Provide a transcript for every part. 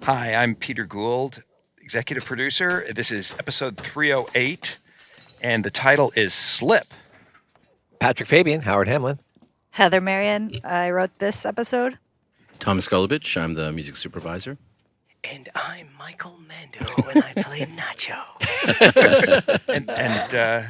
Hi, I'm Peter Gould, executive producer. This is episode 308, and the title is Slip. Patrick Fabian, Howard Hamlin. Heather Marion, I wrote this episode. Thomas Golubic, I'm the music supervisor. And I'm Michael Mando, and I play Nacho. and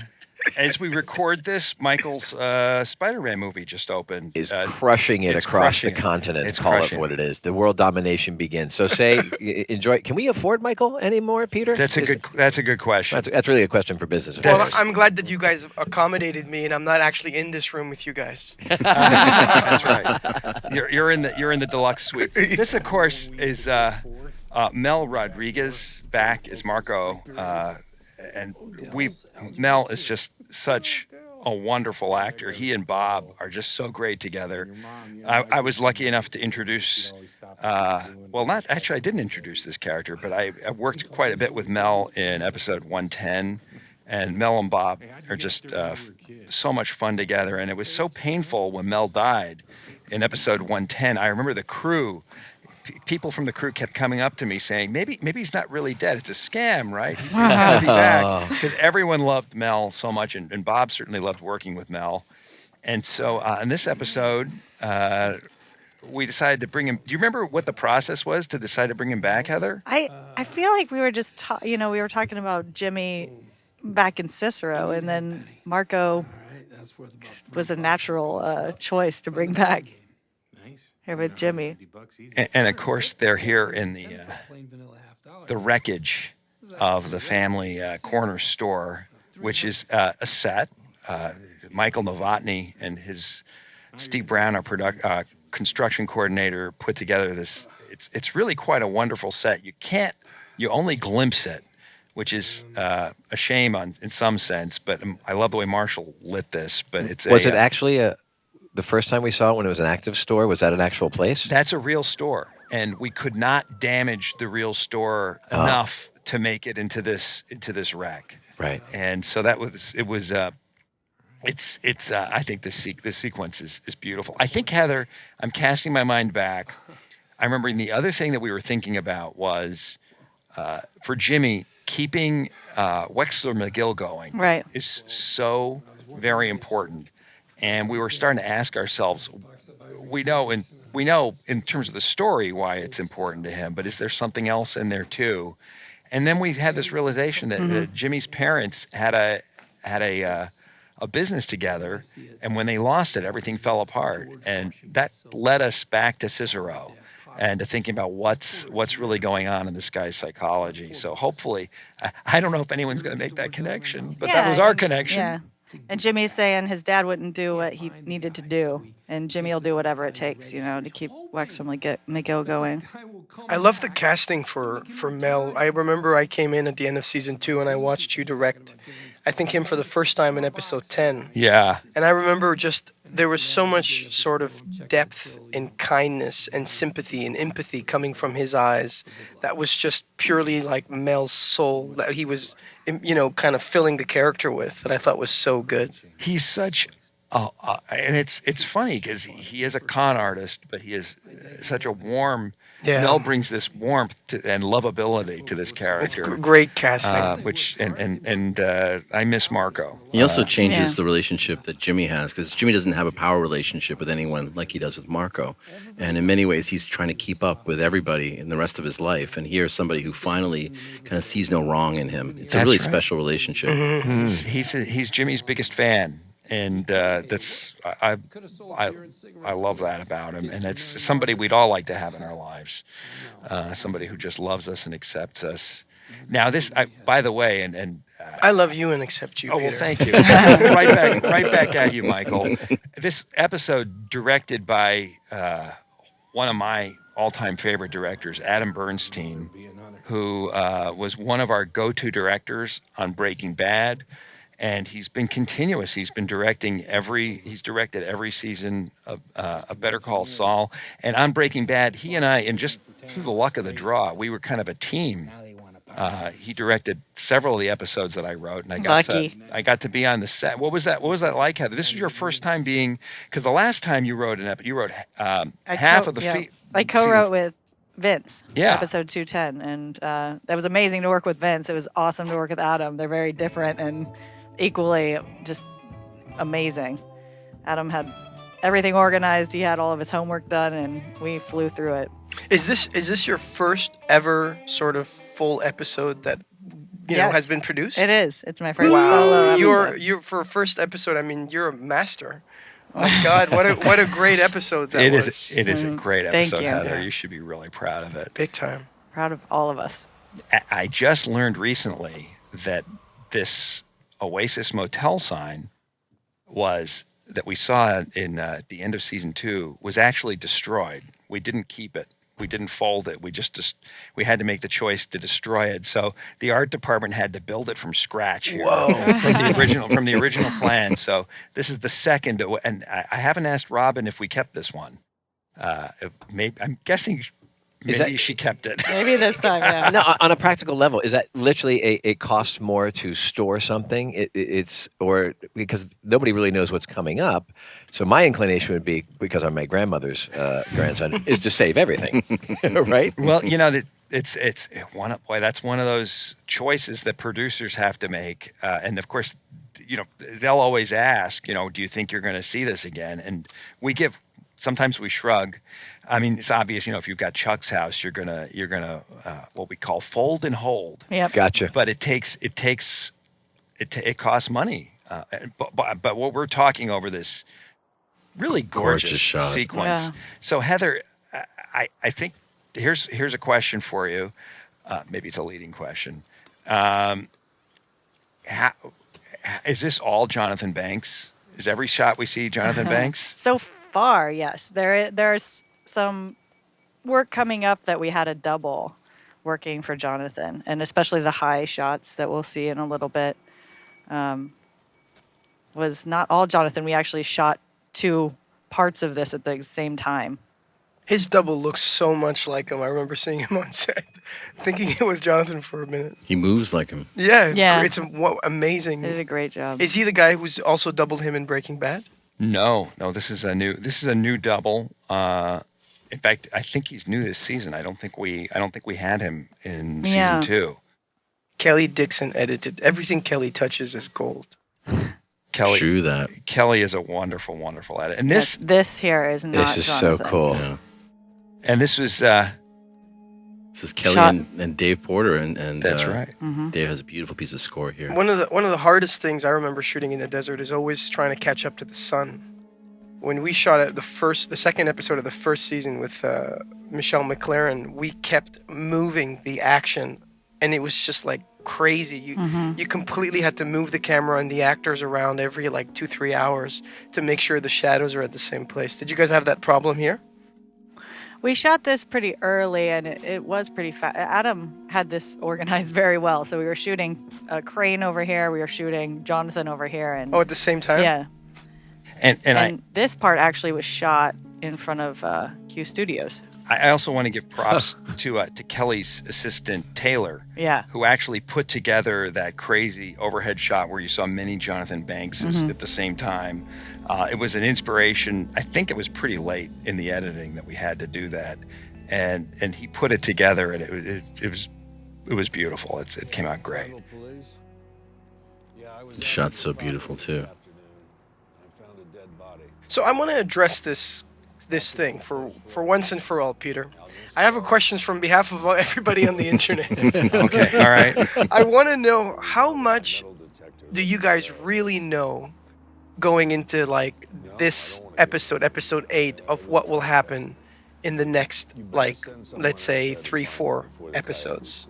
as we record this, Michael's Spider-Man movie just opened. Is crushing it across the continent. It's call crushing it what it is. The world domination begins. So say, enjoy. Can we afford Michael anymore, Peter? That's a good question. That's really a question for business. Well, affairs. I'm glad that you guys accommodated me, and I'm not actually in this room with you guys. That's right. You're in the deluxe suite. This, of course, is Mel Rodriguez back as Marco, and Mel is just such a wonderful actor. He and Bob are just so great together. I was lucky enough to introduce, I didn't introduce this character, but I worked quite a bit with Mel in episode 110, and Mel and Bob are just so much fun together, and it was so painful when Mel died in episode 110. I remember the crew. People from the crew kept coming up to me saying, maybe he's not really dead. It's a scam, right? He's going to be back. Because everyone loved Mel so much, and Bob certainly loved working with Mel. And so in this episode, we decided to bring him. Do you remember what the process was to decide to bring him back, Heather? I feel like we were just, we were talking about Jimmy back in Cicero, and then Marco was a natural choice to bring back. Here with Jimmy. And of course, they're here in the wreckage of the family corner store, which is a set. Michael Novotny and his Steve Brown, our construction coordinator, put together this. It's really quite a wonderful set. You only glimpse it, which is a shame in some sense. But I love the way Marshall lit this. But was it actually the first time we saw it when it was an active store? Was that an actual place? That's a real store, and we could not damage the real store enough to make it into this wreck. Right. And so I think this sequence is beautiful. I think, Heather, I'm casting my mind back. I remember the other thing that we were thinking about was for Jimmy, keeping Wexler McGill going is so very important. And we were starting to ask ourselves, we know in terms of the story why it's important to him, but is there something else in there too? And then we had this realization that Jimmy's parents had a business together, and when they lost it, everything fell apart, and that led us back to Cicero and to thinking about what's really going on in this guy's psychology. So hopefully, I don't know if anyone's going to make that connection, but that was our connection. Yeah. And Jimmy's saying his dad wouldn't do what he needed to do, and Jimmy will do whatever it takes, to keep Wexler McGill going. I love the casting for Mel. I remember I came in at the end of season 2 and I watched you direct, I think, him for the first time in episode 10. Yeah. And I remember there was so much sort of depth and kindness and sympathy and empathy coming from his eyes that was just purely like Mel's soul that he was, kind of filling the character with, that I thought was so good. He's such, and it's funny because he is a con artist, but he is such a warm. Yeah. Mel brings this warmth and lovability to this character. It's great casting. I miss Marco. He also changes the relationship that Jimmy has, because Jimmy doesn't have a power relationship with anyone like he does with Marco. And in many ways, he's trying to keep up with everybody in the rest of his life. And here's somebody who finally kind of sees no wrong in him. It's a really special relationship. Mm-hmm. He's Jimmy's biggest fan. And I love that about him, and it's somebody we'd all like to have in our lives, somebody who just loves us and accepts us. Now, by the way, and I love you and accept you. Oh, Peter. well, thank you. right back at you, Michael. This episode directed by one of my all-time favorite directors, Adam Bernstein, who was one of our go-to directors on Breaking Bad. And he's been continuous. He's directed every season of Better Call Saul. And on Breaking Bad, he and I, and just through the luck of the draw, we were kind of a team. He directed several of the episodes that I wrote, and I got to be on the set. What was that like, Heather? This was your first time being, because the last time you wrote half of the I co-wrote with Vince. Yeah. Episode 210, and that was amazing to work with Vince. It was awesome to work with Adam. They're very different and equally just amazing. Adam had everything organized. He had all of his homework done, and we flew through it. Is this your first ever sort of full episode that you know Yes. has been produced? It is. It's my first Wow, solo episode. you're for a first episode. I mean, you're a master. My God, what a great episode that It was. is a great Thank episode, you. Heather. Yeah. You should be really proud of it. Big time. Proud of all of us. I just learned recently that this Oasis Motel sign that we saw in at the end of season 2 was actually destroyed. We didn't keep it. We didn't fold it. We had to make the choice to destroy it. So the art department had to build it from scratch here, from the original plan. So this is the second, and I haven't asked Robin if we kept this one. I'm guessing maybe she kept it. Maybe this time, yeah. No, on a practical level, is that literally it costs more to store something? It's because nobody really knows what's coming up. So my inclination would be, because I'm my grandmother's grandson, is to save everything, right? Well, that's one of those choices that producers have to make, and of course, they'll always ask, do you think you're going to see this again? And sometimes we shrug. I mean, it's obvious, if you've got Chuck's house, you're gonna what we call fold and hold. Yep. Gotcha. But it costs money. But what we're talking over this really gorgeous shot. sequence. Yeah. So Heather, I think here's a question for you. Maybe it's a leading question. Is this all Jonathan Banks? Is every shot we see Jonathan Banks? So far, yes. There's some work coming up that we had a double working for Jonathan, and especially the high shots that we'll see in a little bit was not all Jonathan. We actually shot 2 parts of this at the same time. His double looks so much like him. I remember seeing him on set, thinking it was Jonathan for a minute. He moves like him. Yeah. It's amazing. They did a great job. Is he the guy who's also doubled him in Breaking Bad? No. This is a new double. In fact, I think he's new this season. I don't think we had him in season 2. Kelly Dixon edited. Everything Kelly touches is gold. Kelly, True that. Kelly is a wonderful, wonderful edit. And This here is not This is Jonathan. so cool. Yeah. and this was This is Kelly Shot- and Dave Porter, and that's right. Dave has a beautiful piece of score here. One of the hardest things I remember shooting in the desert is always trying to catch up to the sun. When we shot at the second episode of the first season with Michelle McLaren, we kept moving the action, and it was just like crazy. You completely had to move the camera and the actors around every 2-3 hours to make sure the shadows are at the same place. Did you guys have that problem here? We shot this pretty early, and it was pretty fast. Adam had this organized very well. So we were shooting a Crane over here. We were shooting Jonathan over here. And Oh, at the same time? yeah. And this part actually was shot in front of Q Studios. I also want to give props to Kelly's assistant Taylor, Yeah. who actually put together that crazy overhead shot where you saw many Jonathan Bankses at the same time. It was an inspiration. I think it was pretty late in the editing that we had to do that, and he put it together, and it was beautiful. It came out great. The shot's so beautiful too. So I want to address this thing for once and for all, Peter. I have a question from behalf of everybody on the internet. Okay, all right. I want to know, how much do you guys really know going into this episode 8, of what will happen in the next let's say 3-4 episodes?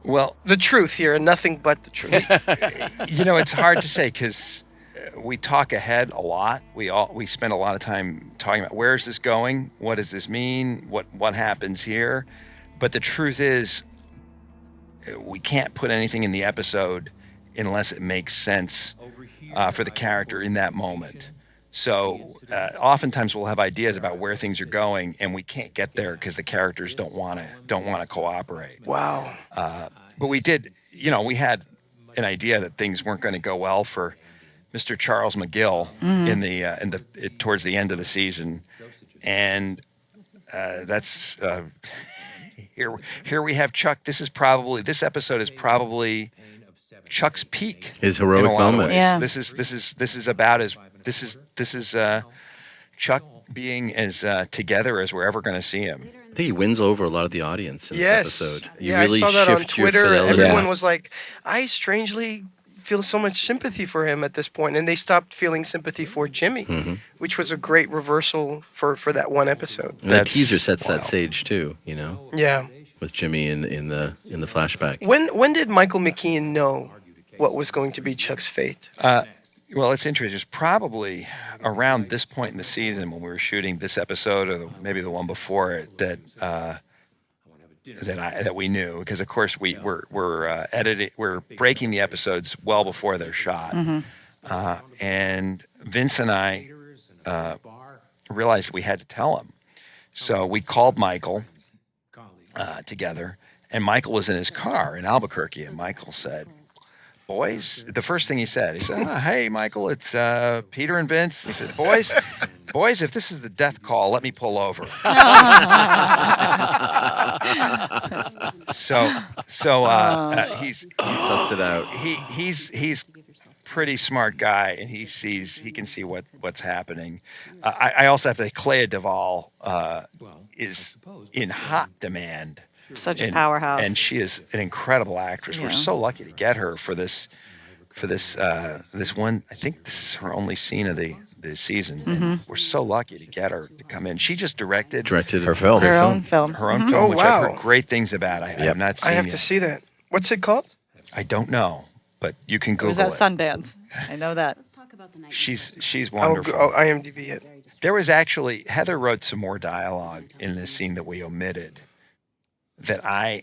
Well, The truth here, and nothing but the truth. it's hard to say because we talk ahead a lot. We spend a lot of time talking about where is this going, what does this mean, what happens here. But the truth is, we can't put anything in the episode unless it makes sense for the character in that moment. So oftentimes we'll have ideas about where things are going, and we can't get there because the characters don't want to cooperate. Wow. But we did, we had an idea that things weren't going to go well for Mr. Charles McGill towards the end of the season, and that's here we have Chuck. This episode is probably Chuck's peak. His in heroic a lot of moment. ways. Yeah. This is Chuck being as together as we're ever going to see him. I think he wins over a lot of the audience in Yes. this episode. You Yeah, really I saw that on shift your Twitter. fidelity. Everyone Yes. was like, I strangely feel so much sympathy for him at this point, and they stopped feeling sympathy for Jimmy, which was a great reversal for that one episode. And that That's teaser sets wild. that stage too, you know, Yeah. with Jimmy in the flashback. When did Michael McKean know what was going to be Chuck's fate? Well, it's interesting. It was probably around this point in the season when we were shooting this episode, or maybe the one before it, that we knew, because of course we're editing, we're breaking the episodes well before they're shot, and Vince and I realized we had to tell him, so we called Michael together, and Michael was in his car in Albuquerque, and Michael said, "Boys," the first thing he said, "Hey, Michael, it's Peter and Vince." He said, boys, if this is the death call, let me pull over." So he's Sussed it out. he's pretty smart guy, and he can see what's happening. I also have to say, Clea Duvall is in hot demand. Such a powerhouse. And she is an incredible actress. We're Yeah. so lucky to get her for this one. I think this is her only scene of the season. And we're so lucky to get her to come in. She just directed Her film. Her own film. her own Oh, film, which I've wow. heard great things about. I have not seen I have yet. to see that. What's it called? I don't know, but you can It was Google at it. Sundance. I know that. She's I'll wonderful. IMDb it. There was actually, Heather wrote some more dialogue in this scene that we omitted that I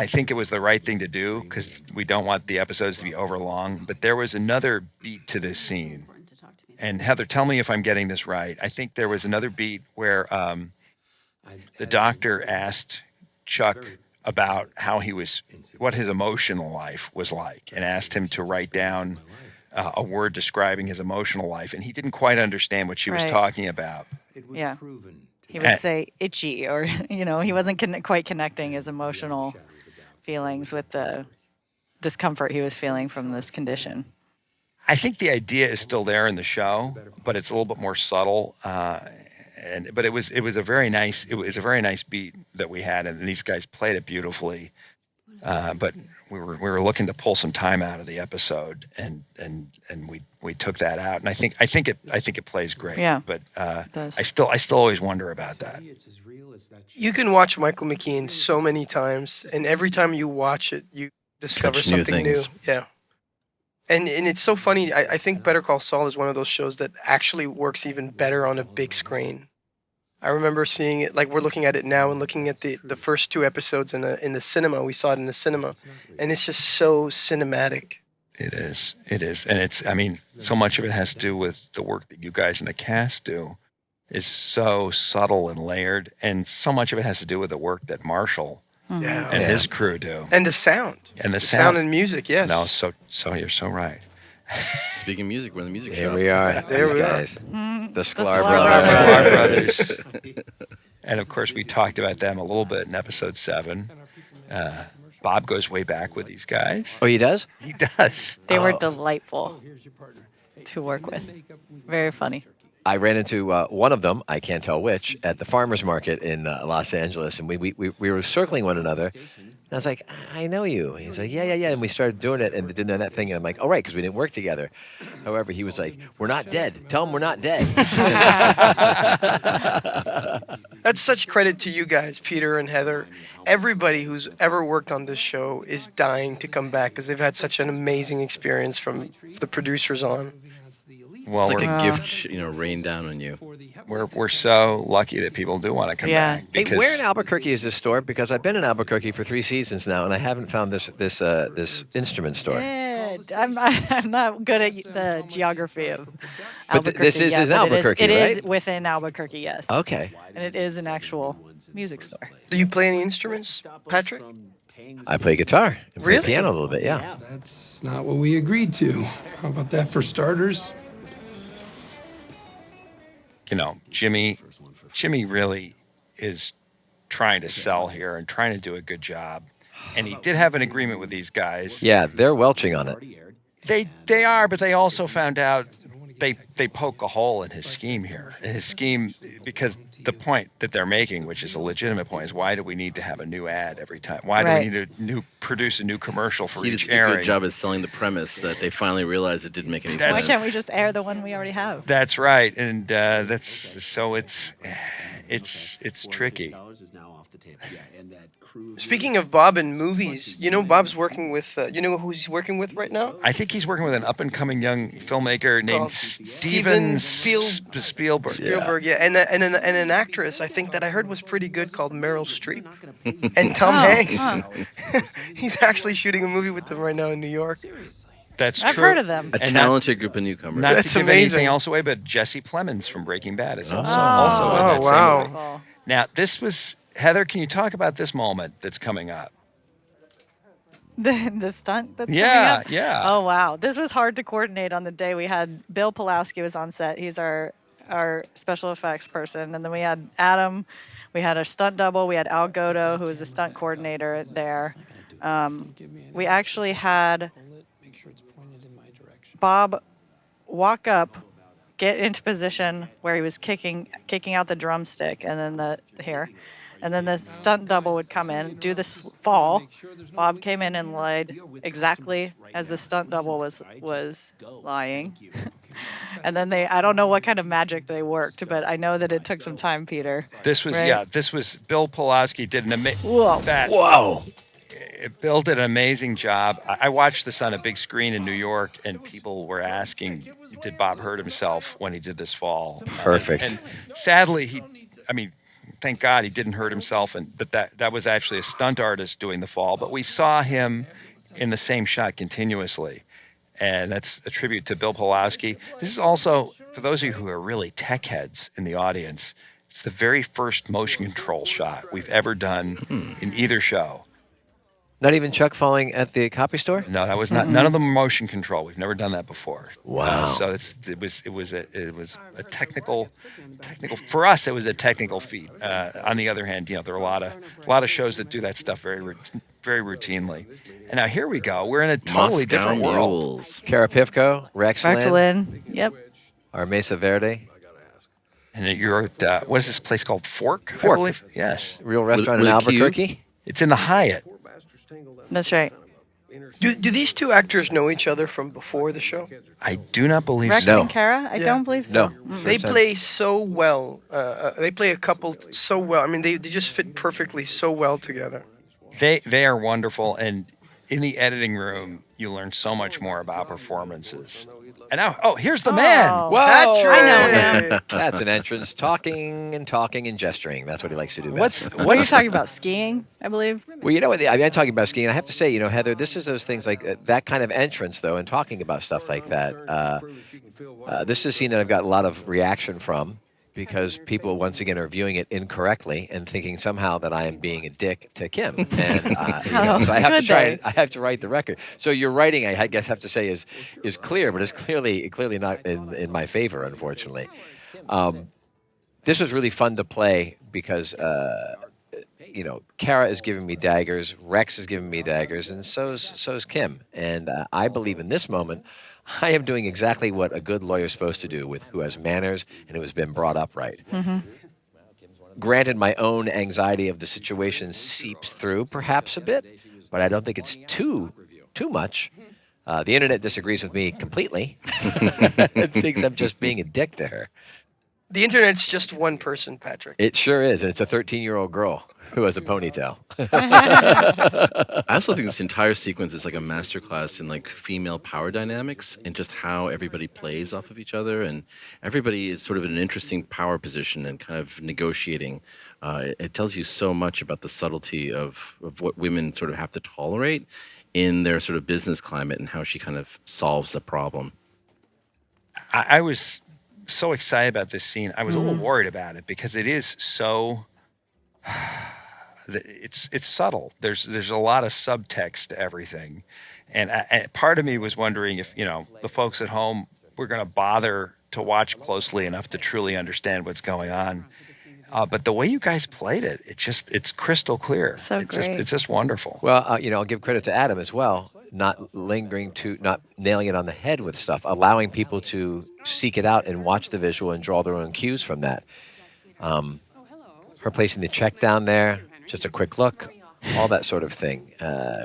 think it was the right thing to do, because we don't want the episodes to be overlong. But there was another beat to this scene. And Heather, tell me if I'm getting this right. I think there was another beat where the doctor asked Chuck about what his emotional life was like, and asked him to write down a word describing his emotional life. And he didn't quite understand what she was Right. talking about. Yeah. He would say itchy, or, he wasn't quite connecting his emotional feelings with the discomfort he was feeling from this condition. I think the idea is still there in the show, but it's a little bit more subtle. But it was a very nice beat that we had, and these guys played it beautifully. But we were looking to pull some time out of the episode, and we took that out, and I think it plays great. Yeah, But it does. I still always wonder about that. You can watch Michael McKean so many times, and every time you watch it, you discover Catch new something new. things. Yeah. And it's so funny. I think Better Call Saul is one of those shows that actually works even better on a big screen. I remember seeing it, like we're looking at it now and looking at the first two episodes in the cinema. We saw it in the cinema, and it's just so cinematic. It is, and so much of it has to do with the work that you guys in the cast do is so subtle and layered, and so much of it has to do with the work that Marshall Yeah. and his crew do. And the sound. And the sound sound. and music, yes. No, so you're so right. Speaking of music, we're in the music Here show. we are. There These we are. guys. The Sklar Sklar brothers. brothers. Our brothers. And of course, we talked about them a little bit in episode 7. Bob goes way back with these guys. Oh, he does? He does. They were delightful to work with. Very funny. I ran into one of them, I can't tell which, at the farmer's market in Los Angeles, and we were circling one another. And I was like, I know you. He's like, yeah. And we started doing it and did that thing. And I'm like, oh, right, because we didn't work together. However, he was like, we're not dead. Tell him we're not dead. That's such credit to you guys, Peter and Heather. Everybody who's ever worked on this show is dying to come back because they've had such an amazing experience from the producers on. Well, It's like we're, a gift, rained down on you. we're so lucky that people do want to come Yeah. back. Hey, Because where in Albuquerque is this store? Because I've been in Albuquerque for 3 seasons now, and I haven't found this instrument store. I'm not good at the geography of But Albuquerque. this is yet, in but Albuquerque, it is right? within Albuquerque, yes. Okay. And it is an actual music store. Do you play any instruments, Patrick? I play guitar and play Really? piano a little bit, yeah. That's not what we agreed to. How about that for starters? Jimmy really is trying to sell here and trying to do a good job. And he did have an agreement with these guys. Yeah, they're welching on it. They are, but they also found out they poke a hole in his scheme here. And his scheme, because the point that they're making, which is a legitimate point, is why do we need to have a new ad every time? Why do we need to produce a new commercial for He each did a airing? good job at selling the premise that they finally realized it didn't make any Why sense. can't we just air the one we already have? That's right, and that's so it's tricky. Speaking of Bob and movies, Bob's working with. You know who he's working with right now? I think he's working with an up-and-coming young filmmaker named Called Steven Spielberg. Spielberg. Yeah, and an actress I think that I heard was pretty good called Meryl Streep, and Tom Hanks. He's actually shooting a movie with them right now in New York. That's I've true. heard of them. A And talented group of newcomers. Not That's to give amazing. anything else away, but Jesse Plemons from Breaking Bad is also in Oh, that same wow. movie. Oh. Now, this was Heather. Can you talk about this moment that's coming up? The stunt that's Yeah, coming up? yeah. Oh, wow. This was hard to coordinate on the day. We had Bill Pulowski was on set. He's our special effects person. And then we had Adam. We had a stunt double. We had Al Godo, who was a stunt coordinator there. We actually had Bob walk up, get into position where he was kicking out the drumstick, and then and then the stunt double would come in, do this fall. Bob came in and laid exactly as the stunt double was lying. And then I don't know what kind of magic they worked, but I know that it took some time, Peter. This was Right. This was Bill Pulowski did an Whoa. Whoa. Bill did an amazing job. I watched this on a big screen in New York, and people were asking, "Did Bob hurt himself when he did this fall?" Perfect. And sadly, thank God he didn't hurt himself, but that was actually a stunt artist doing the fall. But we saw him in the same shot continuously, and that's a tribute to Bill Pulowski. This is also, for those of you who are really tech heads in the audience, it's the very first motion control shot we've ever done in either show. Not even Chuck falling at the copy store? No, that was not none of the motion control. We've never done that before. Wow. So it was a technical for us. It was a technical feat. On the other hand, there are a lot of shows that do that stuff very routinely. And now here we go. We're in a totally Moscow different world. Mules. Cara Pivko, Rex Lynn, Lynn. Yep. our Mesa Verde, And you're at what is this place called? Fork. Fork. I believe. Yes, real restaurant in with a Q? Albuquerque. it's in the Hyatt. That's right. Do these two actors know each other from before the show? I do not believe Rex so. and Kara? I don't believe so. No. They First time. play so well. They play a couple so well. I mean, they just fit perfectly so well together. They are wonderful, and in the editing room, you learn so much more about performances. And now, here's the man. Oh. Whoa! Patrick! I know him. That's an entrance. Talking and gesturing. That's what he likes to do best. What are you talking about? Skiing, I believe. Well, you know what? I'm talking about skiing. I have to say, Heather, this is those things like that kind of entrance, though, and talking about stuff like that. This is a scene that I've got a lot of reaction from because people, once again, are viewing it incorrectly and thinking somehow that I am being a dick to Kim. And so I have to Could try. they? I have to write the record. So your writing, I guess, have to say is clear, but it's clearly not in my favor, unfortunately. This was really fun to play because. Kara is giving me daggers, Rex is giving me daggers, and so's Kim. And I believe in this moment, I am doing exactly what a good lawyer is supposed to do with who has manners and who has been brought up right. Mm-hmm. Granted, my own anxiety of the situation seeps through perhaps a bit, but I don't think it's too much. The internet disagrees with me completely. It thinks I'm just being a dick to her. The internet's just one person, Patrick. It sure is, and it's a 13-year-old girl who has a ponytail. I also think this entire sequence is like a masterclass in like female power dynamics and just how everybody plays off of each other, and everybody is sort of in an interesting power position and kind of negotiating. It tells you so much about the subtlety of what women sort of have to tolerate in their sort of business climate and how she kind of solves the problem. I was so excited about this scene. I was a little worried about it because it is so. It's subtle. There's a lot of subtext to everything, and part of me was wondering if the folks at home were going to bother to watch closely enough to truly understand what's going on. But the way you guys played it, it's crystal clear. So great. It's just wonderful. Well, I'll give credit to Adam as well, not nailing it on the head with stuff, allowing people to seek it out and watch the visual and draw their own cues from that. Her placing the check down there, just a quick look, all that sort of thing.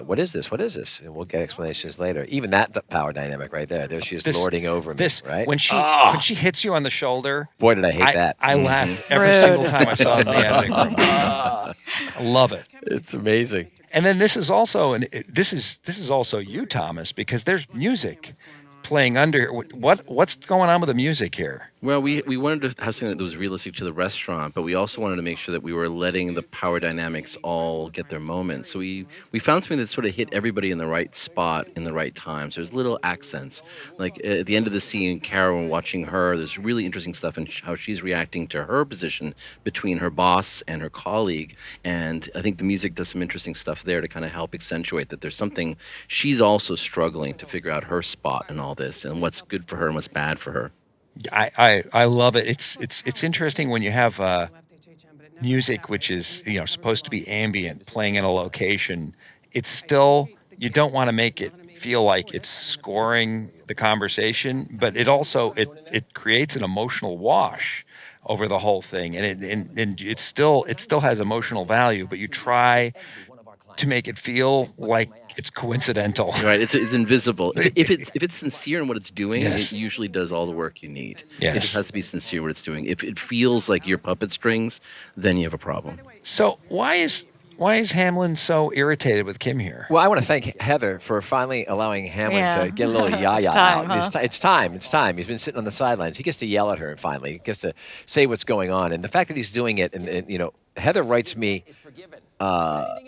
What is this? What is this? And we'll get explanations later. Even that power dynamic right there. There she is lording over me, right? When she hits you on the shoulder. Boy, did I hate that. I laughed every single time I saw it in the editing room. I love it. It's amazing. And then this is also this is also you, Thomas, because there's music playing under here. What's going on with the music here? Well, we wanted to have something that was realistic to the restaurant, but we also wanted to make sure that we were letting the power dynamics all get their moment. So we found something that sort of hit everybody in the right spot in the right time. So there's little accents. Like at the end of the scene, Carol, and watching her, there's really interesting stuff in how she's reacting to her position between her boss and her colleague. And I think the music does some interesting stuff there to kind of help accentuate that there's something she's also struggling to figure out her spot in all this and what's good for her and what's bad for her. I love it. It's interesting when you have music which is supposed to be ambient playing in a location. It's still, you don't want to make it feel like it's scoring the conversation, but it also it creates an emotional wash over the whole thing, and it still has emotional value, but you try to make it feel like it's coincidental. Right, it's invisible. If it's sincere in what it's doing, Yes. it usually does all the work you need. Yes. It just has to be sincere what it's doing. If it feels like your puppet strings, then you have a problem. So why is Hamlin so irritated with Kim here? Well, I want to thank Heather for finally allowing Hamlin Yeah. to get a little yaya It's time, out. huh? It's time. He's been sitting on the sidelines. He gets to yell at her, and finally he gets to say what's going on. And the fact that he's doing it, and Heather writes me,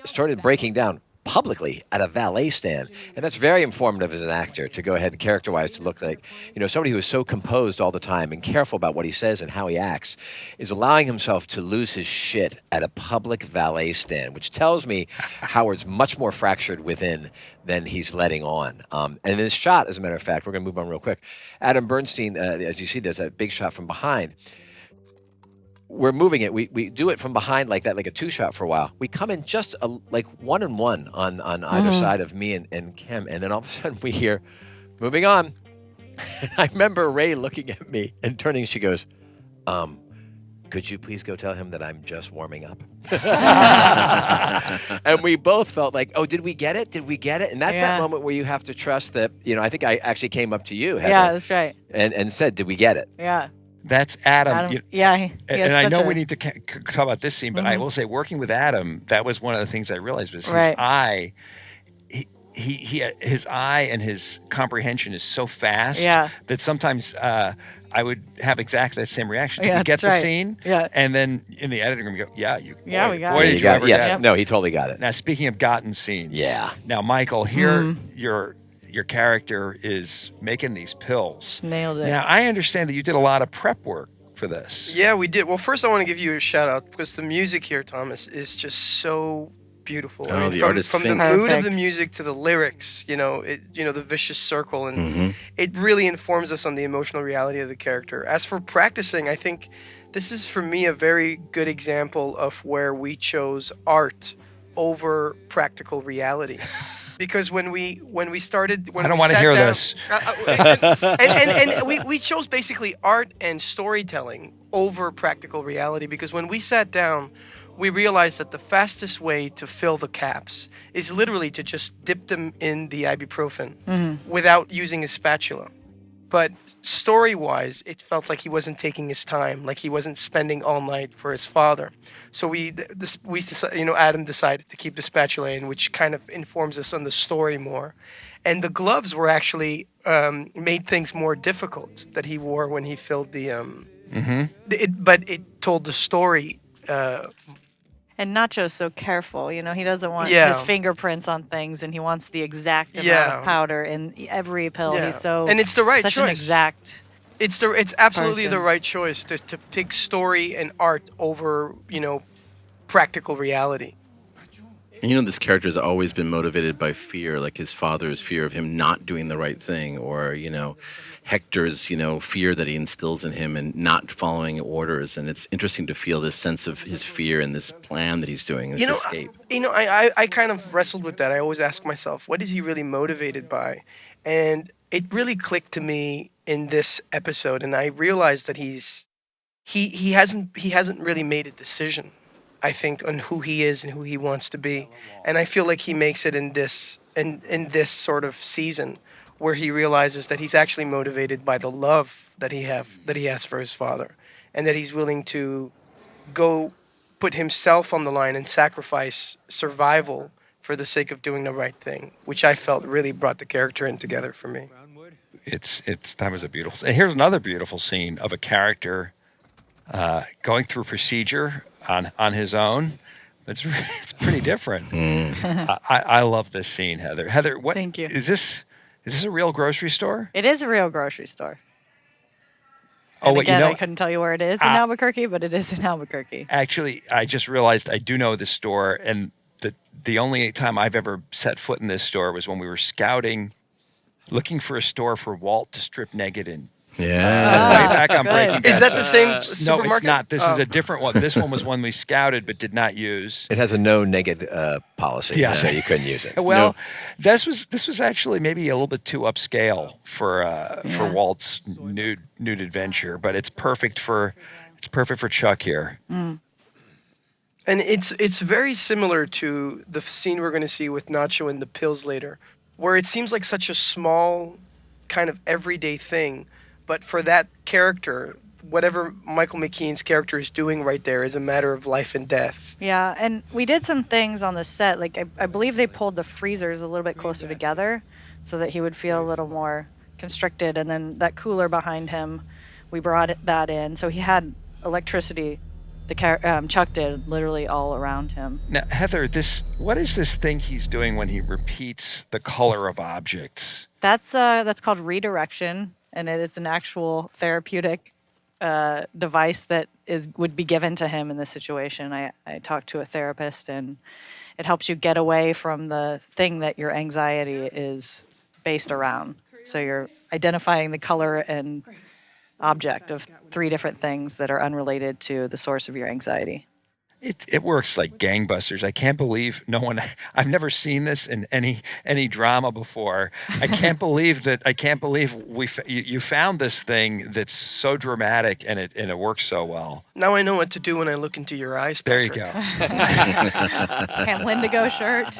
started breaking down publicly at a valet stand, and that's very informative as an actor to go ahead and characterize to look like somebody who is so composed all the time and careful about what he says and how he acts is allowing himself to lose his shit at a public valet stand, which tells me Howard's much more fractured within than he's letting on. And in this shot, as a matter of fact, we're going to move on real quick. Adam Bernstein, as you see, there's a big shot from behind. We're moving it. We do it from behind like that, like a two-shot for a while. We come in just like 1-on-1 on either side of me and Kim, and then all of a sudden we hear, moving on. And I remember Ray looking at me and turning, she goes, could you please go tell him that I'm just warming up? And we both felt like, oh, did we get it? Did we get it? And that's that moment where you have to trust that, I think I actually came up to you, Heather, Yeah, that's right. and said, did we get it? Yeah. That's Adam. Adam yeah. He And has I such know a- we need to talk about this scene, but I will say, working with Adam, that was one of the things I realized was his Right. eye. His eye and his comprehension is so fast that sometimes I would have exactly the same reaction. Did Yeah, we get that's the right. scene? Yeah. And then in the editing room, you go, Yeah, boy, we got boy, it. did You you got ever yes. get it. No, he totally got it. Now, speaking of gotten scenes. Yeah. Now, Michael, here your character is making these pills. Just nailed it. Now, I understand that you did a lot of prep work for this. Yeah, we did. Well, first I want to give you a shout out because the music here, Thomas, is just so beautiful. Oh, the from, artist's from the finger. mood of the Perfect. music to the lyrics, the vicious circle, and it really informs us on the emotional reality of the character. As for practicing, I think this is for me a very good example of where we chose art over practical reality. Because when we started, I don't want to hear down, this. and we chose basically art and storytelling over practical reality, because when we sat down, we realized that the fastest way to fill the caps is literally to just dip them in the ibuprofen without using a spatula. But story-wise, it felt like he wasn't taking his time, like he wasn't spending all night for his father. So Adam decided to keep the spatula in, which kind of informs us on the story more. And the gloves were actually made things more difficult that he wore when he filled the. But it told the story. And Nacho's so careful, he doesn't want Yeah. his fingerprints on things, and he wants the exact amount Yeah. of powder in every pill. Yeah. He's so And it's the right such an choice. exact. It's absolutely person. the right choice to pick story and art over practical reality. And you know, this character has always been motivated by fear, like his father's fear of him not doing the right thing, or, you know, Hector's, you know, fear that he instills in him and not following orders. And it's interesting to feel this sense of his fear and this plan that he's doing, this escape. I kind of wrestled with that. I always ask myself, what is he really motivated by? And it really clicked to me in this episode, and I realized that he hasn't really made a decision, I think, on who he is and who he wants to be. And I feel like he makes it in this sort of season where he realizes that he's actually motivated by the love that he has for his father, and that he's willing to go put himself on the line and sacrifice survival for the sake of doing the right thing, which I felt really brought the character in together for me. That was a beautiful. And here's another beautiful scene of a character going through procedure on his own. It's pretty different. I love this scene, Heather. Heather, what? Thank you. Is this a real grocery store? It is a real grocery store. Oh, And wait, again, you know, I couldn't tell you where it is in Albuquerque, but it is in Albuquerque. actually, I just realized I do know this store, and the only time I've ever set foot in this store was when we were scouting, looking for a store for Walt to strip naked in. Yeah. Way back on good. Breaking Bad. Is that the same No, supermarket? it's not. This is a different one. This one was one we scouted but did not use. It has a no naked policy, Yeah. so you couldn't use it. Well, this was actually maybe a little bit too upscale for Walt's nude adventure, but it's perfect for Chuck here. Mm. And it's very similar to the scene we're going to see with Nacho and the pills later, where it seems like such a small, kind of everyday thing, but for that character, whatever Michael McKean's character is doing right there is a matter of life and death. Yeah, and we did some things on the set. Like I believe they pulled the freezers a little bit closer together so that he would feel a little more constricted. And then that cooler behind him, we brought that in. So he had electricity. Chuck did literally all around him. Now, Heather, what is this thing he's doing when he repeats the color of objects? That's called redirection, and it is an actual therapeutic device that would be given to him in this situation. I talked to a therapist, and it helps you get away from the thing that your anxiety is based around. So you're identifying the color and object of 3 different things that are unrelated to the source of your anxiety. It works like gangbusters. I can't believe I've never seen this in any drama before. I can't believe you found this thing that's so dramatic and it works so well. Now I know what to do when I look into your eyes, There you Patrick. go. Camp Lindigo shirt.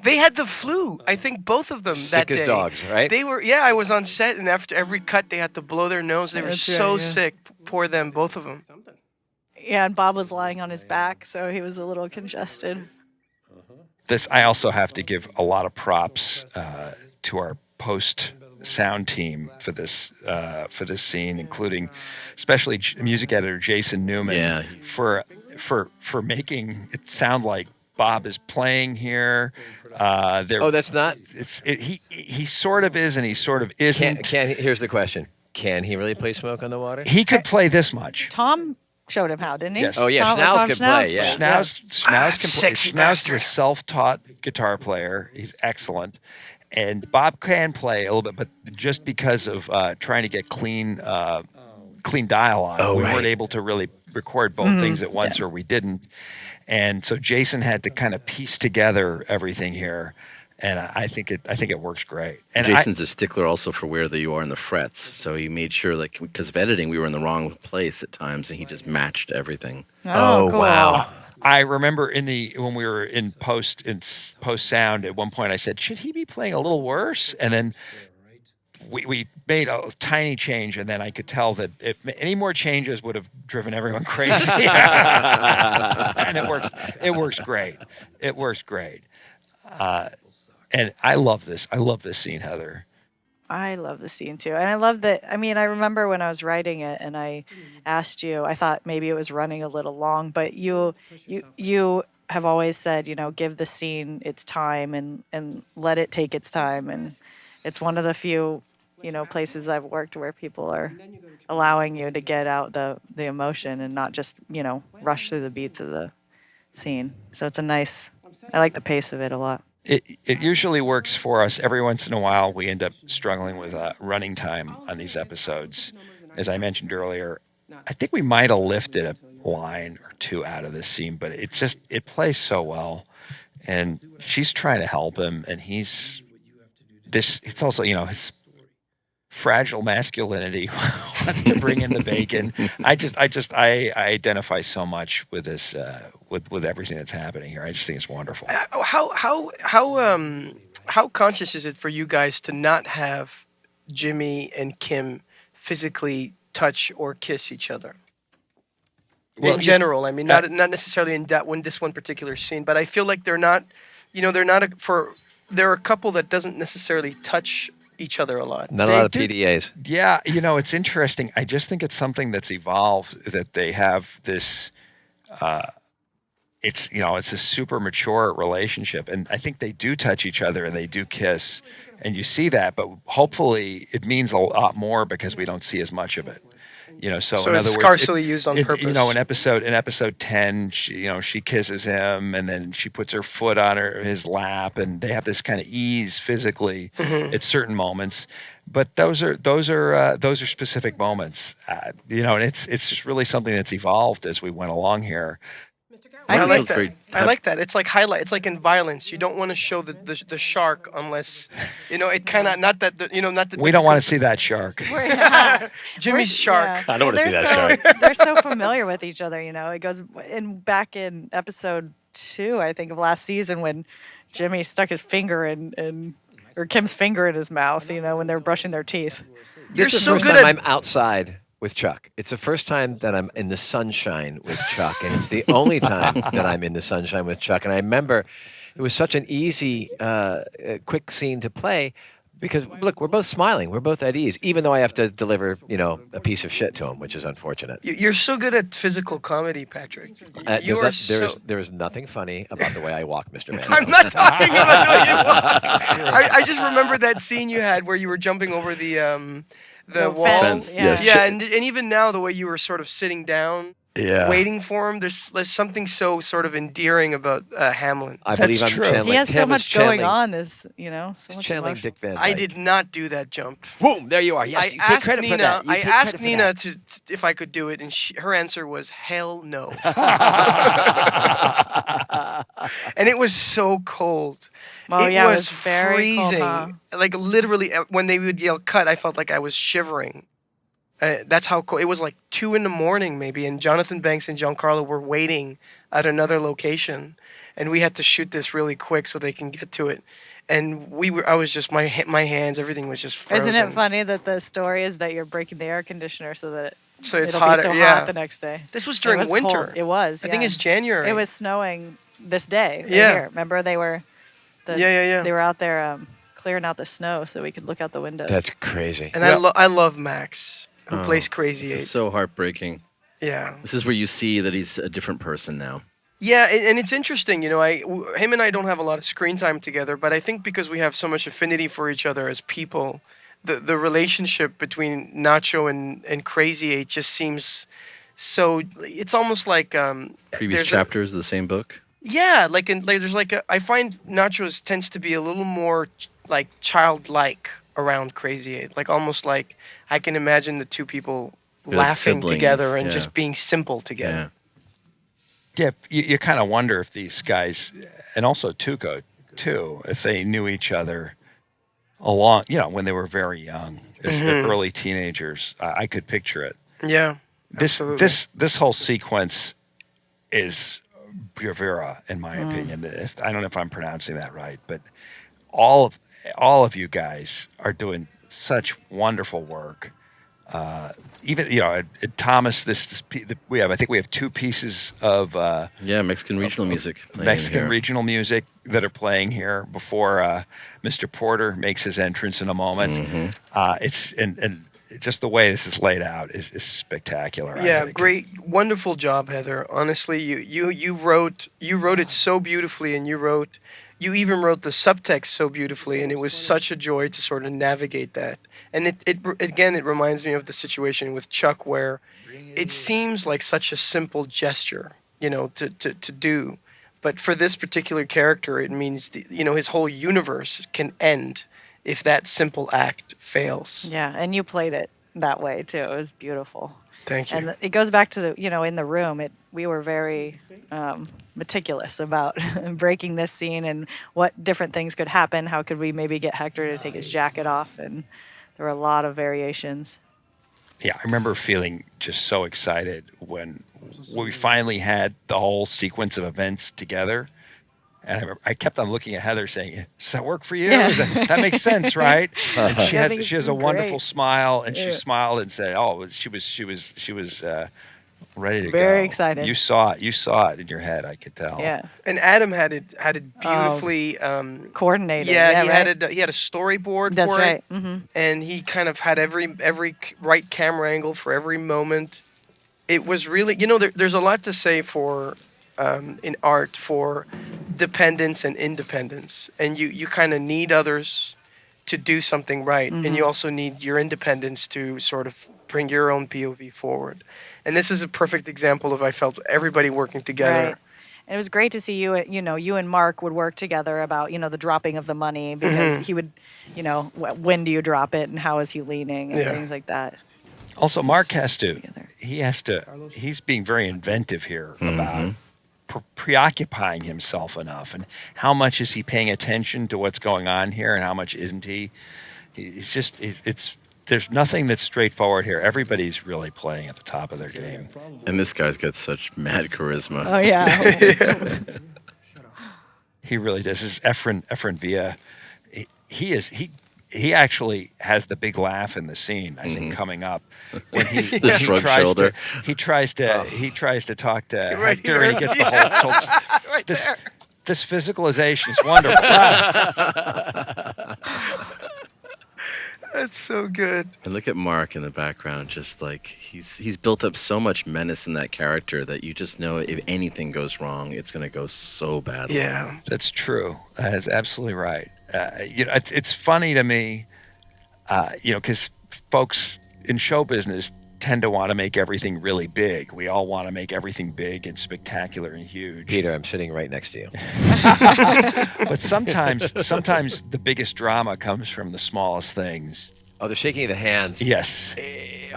They had the flu. I think both of them that Sick as day. dogs, right? They were. Yeah, I was on set, and after every cut, they had to blow their nose. They were That's so right, yeah. sick. Poor them, both of them. Yeah, and Bob was lying on his back, so he was a little congested. I also have to give a lot of props to our post sound team for this scene, including especially music editor Jason Newman. Yeah. For making it sound like Bob is playing here. That's not. He sort of is and he sort of isn't. Here's the question: can he really play Smoke on the Water? He could play this much. Tom showed him how, didn't he? Yes. Oh yeah, Tom Schnauz could play. Schnauz Yeah. Schnauz can play. sexy Schnauz bastard. is a self-taught guitar player. He's excellent. And Bob can play a little bit, but just because of trying to get clean dial on, we weren't able to really record both things at once, or we didn't. And so Jason had to kind of piece together everything here, and I think it works great. And Jason's a stickler also for where you are in the frets, so he made sure, like, because of editing, we were in the wrong place at times, and he just matched everything. Oh, cool. Wow. I remember when we were in post sound at one point, I said, should he be playing a little worse? And then we made a tiny change, and then I could tell that any more changes would have driven everyone crazy. And it works great. It works great. And I love this. I love this scene, Heather. I love the scene too. And I love that. I mean, I remember when I was writing it and I asked you, I thought maybe it was running a little long, but you have always said, give the scene its time and let it take its time. And it's one of the few, places I've worked where people are allowing you to get out the emotion and not just, rush through the beats of scene. So it's a nice. I like the pace of it a lot. It usually works for us. Every once in a while, we end up struggling with running time on these episodes. As I mentioned earlier, I think we might have lifted a line or two out of this scene, but it plays so well. And she's trying to help him, and it's also, his fragile masculinity wants to bring in the bacon. I identify so much with this, with everything that's happening here. I just think it's wonderful. How conscious is it for you guys to not have Jimmy and Kim physically touch or kiss each other? Well, in general, I mean, not necessarily in this one particular scene, but I feel like they're not they're a couple that doesn't necessarily touch each other a lot. Not a lot of PDAs. Yeah, it's interesting. I just think it's something that's evolved, that they have this. It's a super mature relationship, and I think they do touch each other and they do kiss, and you see that. But hopefully, it means a lot more because we don't see as much of it. So in other it's words, scarcely used on purpose. In episode 10, she kisses him, and then she puts her foot on his lap, and they have this kind of ease physically at certain moments. But those are specific moments, and it's just really something that's evolved as we went along here. I like that. I like that. It's like highlight. It's like in violence. You don't want to show the shark unless, it kind of not that not that. We don't want to see that shark. Jimmy's shark. I don't want to see that shark. They're so familiar with each other. It goes back in episode 2, I think, of last season, when Jimmy stuck his finger or Kim's finger in his mouth. when they're brushing their teeth. This is the first time I'm outside with Chuck. It's the first time that I'm in the sunshine with Chuck, and it's the only time that I'm in the sunshine with Chuck. And I remember it was such an easy, quick scene to play because, look, we're both smiling. We're both at ease, even though I have to deliver, a piece of shit to him, which is unfortunate. You're so good at physical comedy, Patrick. There is nothing funny about the way I walk, Mr. Mando. I'm not talking about the way you walk. I just remember that scene you had where you were jumping over the wall. Fence, yeah. Yes. Yeah, and even now the way you were sort of sitting down, waiting for him. There's something so sort of endearing about Hamlin. I believe I'm true. channeling. He has so Kev is much going channeling- on. So much Channeling emotion. Dick Van Dyke. I did not do that jump. Boom! There you are. Yes, you take credit for that. I asked Nina if I could do it, and her answer was hell no. And it was so cold. Oh, it yeah, was it was very cold, freezing. huh? Like literally, when they would yell "cut," I felt like I was shivering. That's how cold. It was like 2 a.m. maybe, and Jonathan Banks and Giancarlo were waiting at another location, and we had to shoot this really quick so they can get to it. And I was just my hands, everything was just frozen. Isn't it funny that the story is that you're breaking the air conditioner so that So it's it'll hotter. be so yeah. hot the next day? This was It during was winter. cold. It was. I think yeah. it's January. It was snowing this day. Right Yeah. Here. Remember they were. Yeah. They were out there clearing out the snow so we could look out the windows. That's crazy. And I love Max, who plays Crazy This Eight. is so heartbreaking. Yeah. This is where you see that he's a different person now. Yeah, and it's interesting, him and I don't have a lot of screen time together, but I think because we have so much affinity for each other as people, the relationship between Nacho and Crazy Eight just seems so. It's almost like Previous chapters of the same book. Yeah, I find Nacho's tends to be a little more like childlike around Crazy Eight, like almost like I can imagine the two people They're like laughing siblings, together and yeah. just being simple together. Yeah, you kind of wonder if these guys, and also Tuco too, if they knew each other along, when they were very young, as early teenagers. I could picture it. Yeah. Absolutely. This whole sequence is bravura, in my opinion. I don't know if I'm pronouncing that right, but all of you guys are doing such wonderful work. Even Thomas, I think we have 2 pieces of Mexican regional music. playing Mexican here. regional music that are playing here before Mr. Porter makes his entrance in a moment. It's and just the way this is laid out is spectacular. I Yeah, think. great, wonderful job, Heather. Honestly, you wrote it so beautifully, and you even wrote the subtext so beautifully, and it was such a joy to sort of navigate that. And it reminds me of the situation with Chuck, where it seems like such a simple gesture, to do. But for this particular character, it means his whole universe can end if that simple act fails. Yeah, and you played it that way too. It was beautiful. Thank you. And it goes back to in the room, we were very meticulous about breaking this scene and what different things could happen. How could we maybe get Hector to take his jacket off? And there were a lot of variations. Yeah, I remember feeling just so excited when we finally had the whole sequence of events together. And I kept on looking at Heather saying, "Does that work for you? Yeah. That makes sense, right?" And she I think it's has a been wonderful great. smile, and she Yeah. smiled and said, "Oh, she was ready to go." Very excited. You saw it in your head. I could tell. Yeah, And Adam had it beautifully coordinated. Yeah, right? he had a storyboard That's for right. it, Hmm. and he kind of had every right camera angle for every moment. It was really, there's a lot to say for in art for dependence and independence, and you kind of need others to do something right, and you also need your independence to sort of bring your own POV forward. And this is a perfect example of I felt everybody working together. Right. And it was great to see you. You and Mark would work together about the dropping of the money because he would, when do you drop it and how is he leaning and Yeah. things like that. Also, Mark Together. he's being very inventive here about preoccupying himself enough, and how much is he paying attention to what's going on here and how much isn't he? There's nothing that's straightforward here. Everybody's really playing at the top of their game. And this guy's got such mad charisma. Oh yeah. He really does. This is Efren Villa. He actually has the big laugh in the scene, I think, coming up when he The shrug shoulder. He tries to talk to Right Hector, here. and he gets the whole Right there. this physicalization is wonderful. That's so good. And look at Mark in the background, just like he's built up so much menace in that character that you just know if anything goes wrong, it's going to go so badly. Yeah. That's true. That is absolutely right. It's funny to me, because folks in show business tend to want to make everything really big. We all want to make everything big and spectacular and huge. Peter, I'm sitting right next to you. But sometimes the biggest drama comes from the smallest things. Oh, they're shaking the hands. Yes.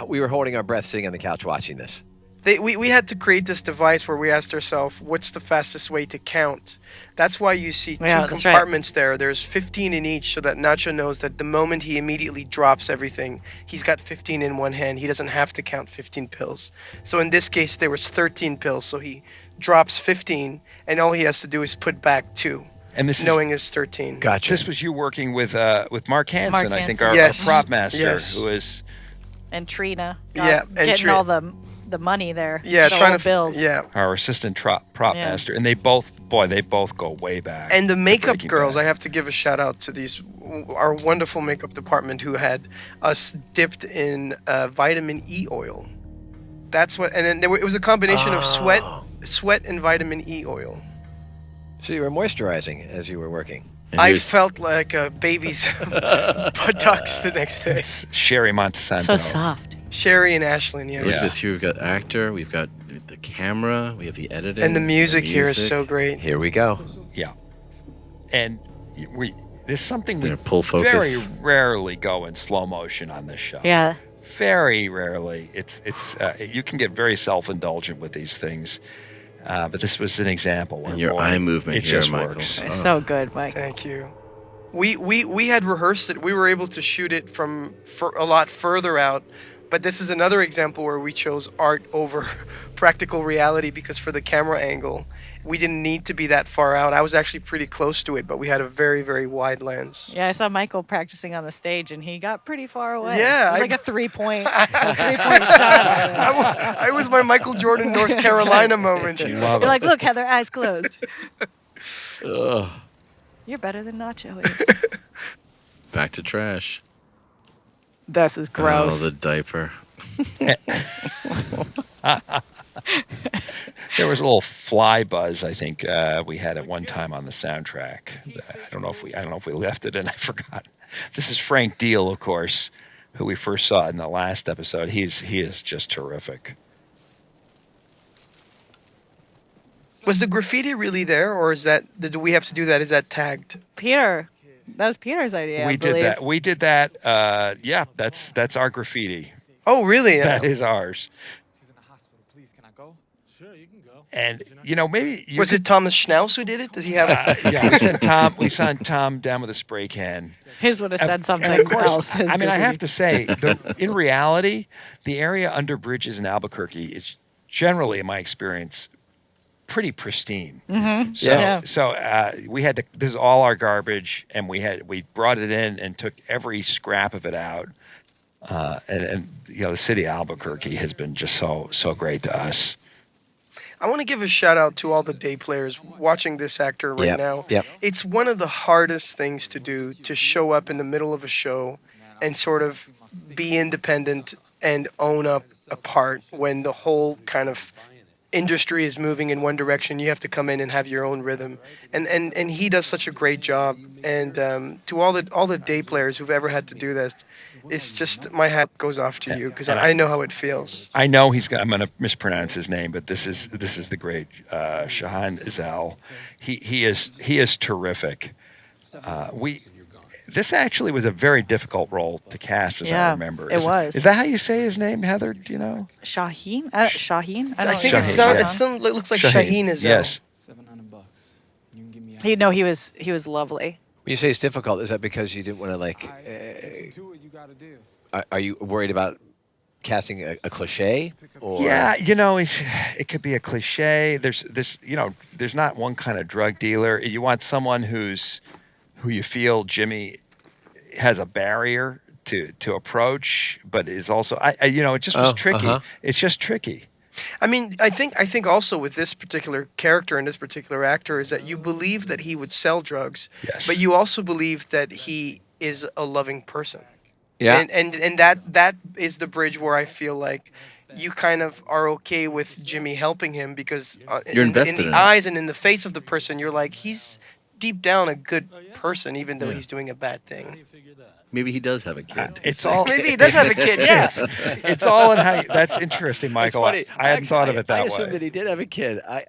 We were holding our breath sitting on the couch watching this. We had to create this device where we asked ourselves, what's the fastest way to count? That's why you see Yeah, two that's right. compartments there. There's 15 in each, so that Nacho knows that the moment he immediately drops everything, he's got 15 in one hand. He doesn't have to count 15 pills. So in this case, there was 13 pills, so he drops 15, and all he has to do is put back 2, And this knowing it's 13. Gotcha. This was you working with Mark Hansen, Mark I think, Hansen. our Yes. prop master, Yes. who is And Trina. Yeah, and getting all the money there. Yeah, the trying old to bills. Yeah. our assistant prop Yeah. master, and they both go way back. And the makeup Breaking girls, Bad. I have to give a shout out to our wonderful makeup department who had us dipped in vitamin E oil. That's what, and then it was a combination of sweat and vitamin E oil. So you were moisturizing as you were working. And I here's- felt like a baby's buttocks the next day. Sherry Montesanto. So soft. Sherry and Ashlyn, Look yes. at this here. We've got actor, we've got the camera, we have the editing. And the music here is music. so great. Here we go. Yeah. And there's something we Gonna pull focus. very rarely go in slow motion on this show. Yeah. Very rarely. It's you can get very self-indulgent with these things. But this was an example where And your boy, eye movement it here, just Michael. works. It's so good, Mike. Thank you. We had rehearsed it. We were able to shoot it for a lot further out. But this is another example where we chose art over practical reality because for the camera angle, we didn't need to be that far out. I was actually pretty close to it, but we had a very, very wide lens. Yeah, I saw Michael practicing on the stage, and he got pretty far away. Yeah, it was I- like a 3-point shot. I was my Michael Jordan, North Carolina moment. You love You're it. like, look, Heather, eyes closed. Ugh. You're better than Nacho is. Back to trash. This is gross. Oh, the diaper. There was a little fly buzz, I think, we had at one time on the soundtrack. I don't know if we left it, and I forgot. This is Frank Deal, of course, who we first saw in the last episode. He is just terrific. Was the graffiti really there, or is that? Do we have to do that? Is that tagged? Peter, that was Peter's idea. I We did believe. that. We did that. Yeah, that's our graffiti. Oh, really? That is ours. She's in the hospital. Please, can I go? Sure, you can go. And maybe you Was could- it Thomas Schnauz who did it? Does he have? yeah, we sent Tom. We sent Tom down with a spray can. His would have said something And of course, else. his I mean, I graffiti. have to say, in reality, the area under bridges in Albuquerque is generally, in my experience, pretty pristine. Mm-hmm. So, we had to. This is all our garbage, and we brought it in and took every scrap of it out. And the city of Albuquerque has been just so great to us. I want to give a shout out to all the day players watching this actor right Yep, now. yep. It's one of the hardest things to do, to show up in the middle of a show and sort of be independent and own up a part when the whole kind of industry is moving in one direction. You have to come in and have your own rhythm, and he does such a great job. And to all the day players who've ever had to do this, it's just, my hat goes off to you, because I know how it feels. I know I'm going to mispronounce his name, but this is the great Shahan Izel. He is terrific. This actually was a very difficult role to cast, as I Yeah, remember. it was. Is that how you say his name, Heather? Do you know? Shaheen? Shaheen? I think Shaheen, it looks like Shaheen is Yes. $700. You can give me. He was lovely. When you say it's difficult, is that because you didn't want to Do what you got to do. Are you worried about casting a cliche? Or Yeah, it could be a cliche. There's not one kind of drug dealer. You want someone who you feel Jimmy has a barrier to approach, but is also it just was tricky. It's just tricky. I mean, I think also with this particular character and this particular actor is that you believe that he would sell drugs, Yes. but you also believe that he is a loving person. Yeah. And that is the bridge where I feel like you kind of are okay with Jimmy helping him, because You're in invested the in it. eyes and in the face of the person, you're like, he's deep down a good person, even though he's doing a bad thing. Maybe he does have a kid. It's all. Maybe he does have a kid, yes. It's all in how. That's interesting, Michael. funny. I hadn't thought of it that I way. assumed that he did have a kid. I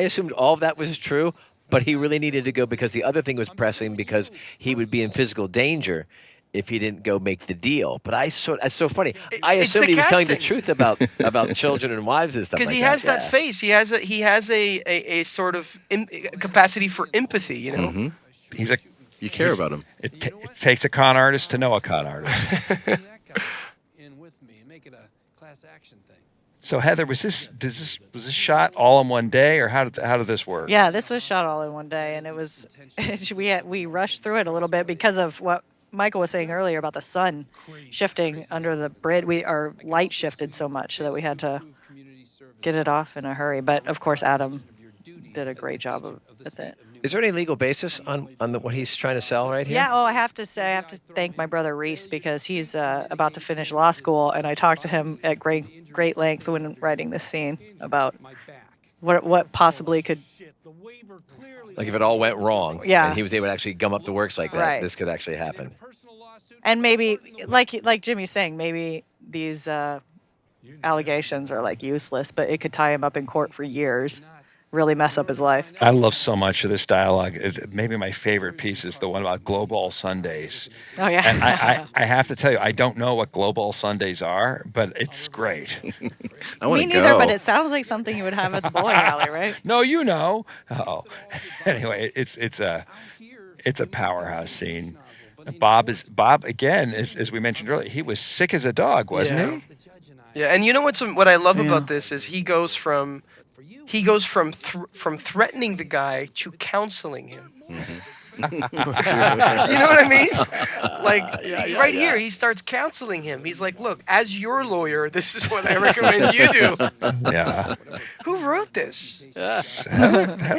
assumed all of that was true, but he really needed to go because the other thing was pressing, because he would be in physical danger if he didn't go make the deal. But that's so funny. I It's assumed the he was telling the casting. truth about children and wives and stuff like Because that. he has that Yeah. face. He has a sort of capacity for empathy, you know? He's You care about him. It takes a con artist to know a con artist. In with me and make it a class action thing. So Heather, was this shot all in one day, or how did this work? Yeah, this was shot all in one day, and it was we rushed through it a little bit because of what Michael was saying earlier about the sun shifting under the bridge. Our light shifted so much that we had to get it off in a hurry. But of course, Adam did a great job with it. Is there any legal basis on what he's trying to sell right here? Yeah. Oh, I have to thank my brother Reese, because he's about to finish law school, and I talked to him at great length when writing this scene about what possibly could. Like if it all went wrong, Yeah. and he was able to actually gum up the works like that, Right. this could actually happen. And maybe, like Jimmy's saying, maybe these allegations are like useless, but it could tie him up in court for years, really mess up his life. I love so much of this dialogue. Maybe my favorite piece is the one about Glow Ball Sundays. Oh yeah. And I have to tell you, I don't know what Glow Ball Sundays are, but it's great. I want Me to neither, go. but it sounds like something you would have at the bowling alley, right? No, you know. Oh, anyway, it's a powerhouse scene. Bob again, as we mentioned earlier. He was sick as a dog, wasn't Yeah. Yeah, and you know what I love about this is he goes from threatening the guy to counseling him. You know what I mean? Like here, he starts counseling him. He's like, "Look, as your lawyer, this is what I recommend you do." he? Yeah. Who wrote this?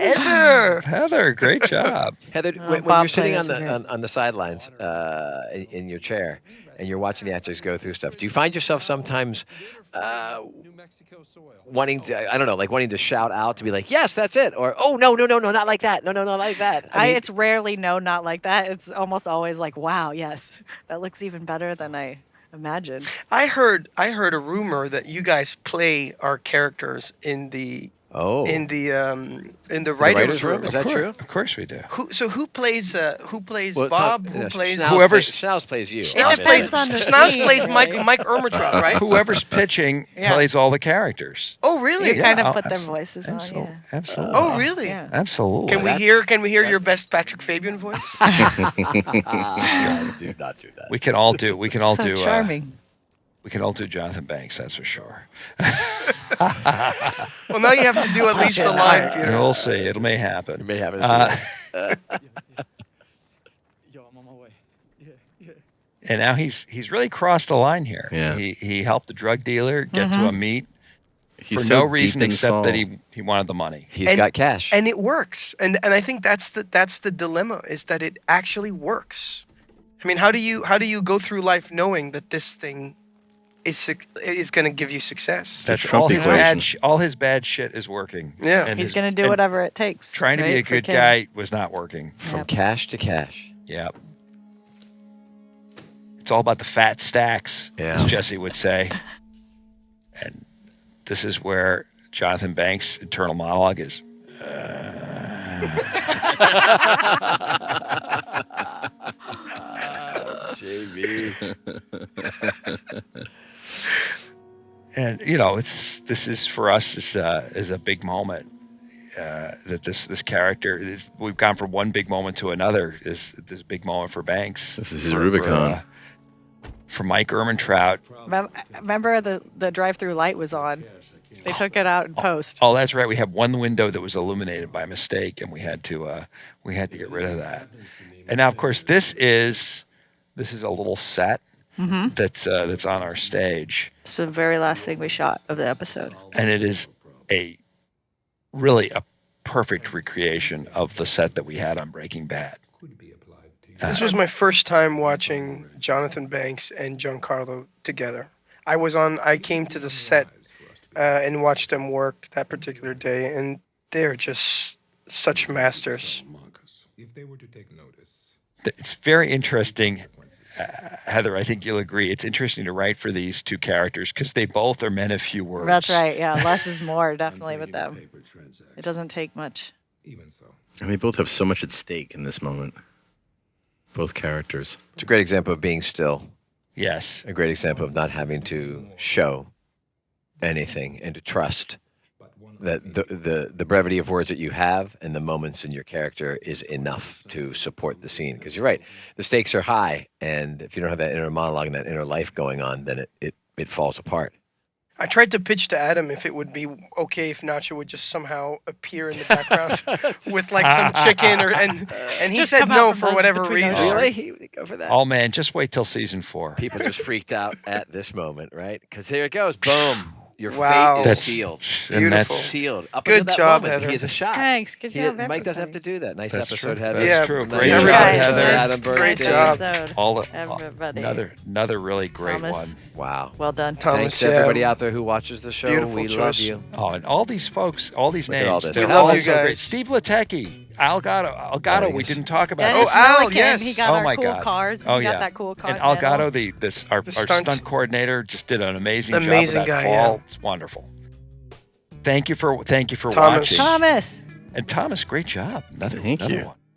Heather, great job. Heather, when Bob you're sitting played us on the sidelines in your chair and you're watching the actors go through stuff, do you find yourself sometimes wanting to shout out to be like, yes, that's it, or oh no, not like that, no, not like that? I mean, It's rarely not like that. It's almost always like, wow, yes, that looks even better than I imagined. I heard a rumor that you guys play our characters in the Oh. in the writers' room. Is that true? Of course we do. Who plays Well, Bob? Tom- Who no, plays Whoever's- Schnauz plays you. Schnauz obviously. plays Depends on the Schnauz scene, plays Mike really. Ermitrout, right? Whoever's pitching Yeah. plays all the characters. Oh, really? You kind Yeah, of put their absolutely. voices on. Yeah. Absolutely. Oh, really? Yeah. Absolutely. Can we hear your best Patrick Fabian voice? Do not do that. We can all do. We can all So do. charming. We can all do Jonathan Banks. That's for sure. Well, now you have to do at least a line, And Peter. we'll see. It may happen. You may have it. Yo, I'm on my way. Yeah. And now he's really crossed the line here. Yeah. He helped a drug dealer get Mm-hmm. to a meet He's for so no deep reason in except Saul. that he wanted the money. He's got cash. And it works. And I think that's the dilemma, is that it actually works. I mean, how do you go through life knowing that this thing is going to give you success? That's Trump all his equation. all his bad shit is working. Yeah. And He's his- going to do and whatever it takes. Trying to be right, a for good Kim. guy was not working. From Yep. cash to cash. Yep. It's all about the fat stacks, Yeah. as Jesse would say. And this is where Jonathan Banks' internal monologue is. JB. And this is for us is a big moment that this character is. We've gone from one big moment to another. Is this big moment for Banks? This is his Rubicon. For Mike Ermintrout. Remember the drive-through light was on. They took it out in post. Oh, that's right. We had one window that was illuminated by mistake, and we had to get rid of that. And now, of course, this is a little set that's on our stage, It's the very last thing we shot of the episode. and it is really a perfect recreation of the set that we had on Breaking Bad. This was my first time watching Jonathan Banks and Giancarlo together. I came to the set and watched them work that particular day, and they're just such masters. If they were to take notice. It's very interesting, Heather. I think you'll agree. It's interesting to write for these two characters because they both are men of few words. That's right. Yeah, less is more, definitely with them. It doesn't take much. Even so. And they both have so much at stake in this moment. Both characters. It's a great example of being still. Yes. A great example of not having to show anything and to trust that the brevity of words that you have and the moments in your character is enough to support the scene. Because you're right, the stakes are high, and if you don't have that inner monologue and that inner life going on, then it falls apart. I tried to pitch to Adam if it would be okay if Nacho would just somehow appear in the background with like some chicken, and he Just said come out no from for us whatever between those reason. shorts. He would go for that. Oh man, just wait till season 4. People just freaked out at this moment, right? Because here it goes. Boom. Your Wow. fate is That's sealed. and that's Beautiful. Sealed. Up Good until that job, moment, Heather. he is a shot. Thanks. Good job, Mike doesn't have everybody. to do that. Nice That's episode, true. Heather. That's Yeah, true. Nice Great job, job, guys. Heather. Nice. Adam Great Bernstein. job. All Everybody. another really great Thomas. one. Wow. Well done. Thomas, Thanks to everybody yeah. out there who watches the show. Beautiful We love choice. you. Oh, and all these folks, all these Look at names, all this. they're We love all you so guys. great. Steve Latecki, Algato, we didn't talk about. Dennis Al, Milliken, yes. he got Oh our my cool God. cars. Oh he yeah, got that cool car. and Algato, our stunt. stunt coordinator, just did an amazing job. Amazing With that guy, fall. yeah. It's wonderful. Thank you for Thomas. watching. Thomas. And Thomas, great job. Thank you. One.